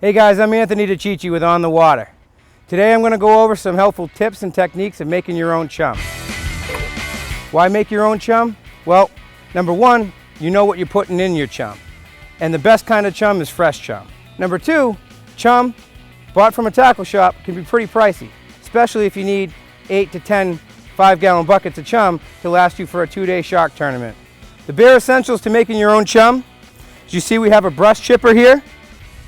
Hey guys, I'm Anthony DeiCicchi with On the Water. Today I'm going to go over some helpful tips and techniques of making your own chum. Why make your own chum? Well, number one, you know what you're putting in your chum. And the best kind of chum is fresh chum. Number two, chum bought from a tackle shop can be pretty pricey, especially if you need 8 to 10 5-gallon buckets of chum to last you for a 2-day shark tournament. The bare essentials to making your own chum, as you see, we have a brush chipper here.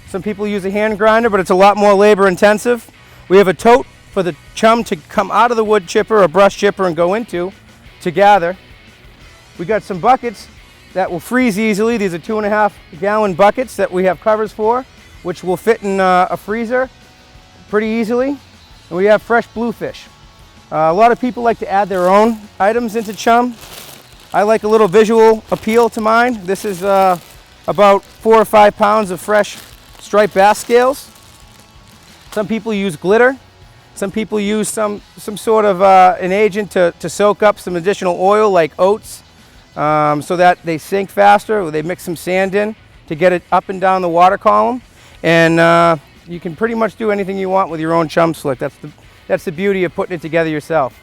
Some people use a hand grinder, but it's a lot more labor intensive. We have a tote for the chum to come out of the wood chipper or brush chipper and go into to gather. We got some buckets that will freeze easily. These are 2.5-gallon buckets that we have covers for, which will fit in a freezer pretty easily. And we have fresh bluefish. A lot of people like to add their own items into chum. I like a little visual appeal to mine. This is about 4 or 5 pounds of fresh striped bass scales. Some people use glitter. Some people use some sort of an agent to soak up some additional oil like oats so that they sink faster, or they mix some sand in to get it up and down the water column. And you can pretty much do anything you want with your own chum slick. That's the beauty of putting it together yourself.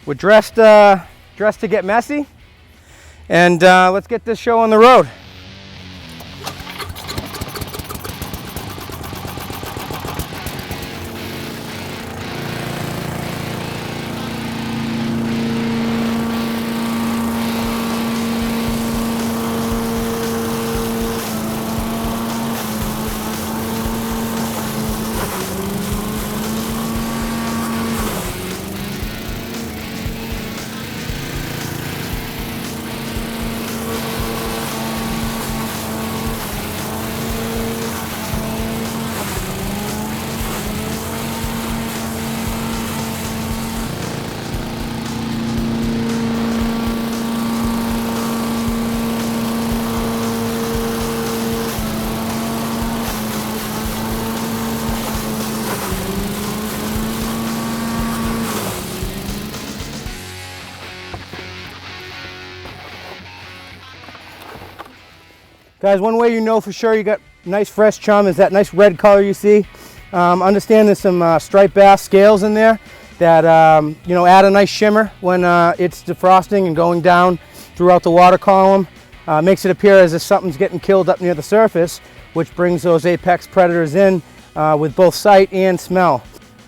We're dressed to get messy, and let's get this show on the road. Guys, one way you know for sure you got nice fresh chum is that nice red color you see. Understand there's some striped bass scales in there that add a nice shimmer when it's defrosting and going down throughout the water column. Makes it appear as if something's getting killed up near the surface, which brings those apex predators in with both sight and smell.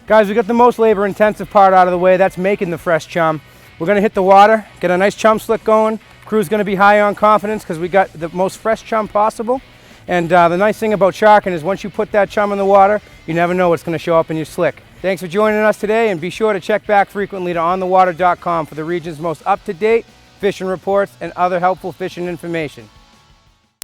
Guys, we got the most labor intensive part out of the way. That's making the fresh chum. We're gonna hit the water, get a nice chum slick going. Crew's going to be high on confidence because we got the most fresh chum possible. And the nice thing about sharking is once you put that chum in the water, you never know what's going to show up in your slick. Thanks for joining us today, and be sure to check back frequently to onthewater.com for the region's most up-to-date fishing reports and other helpful fishing information.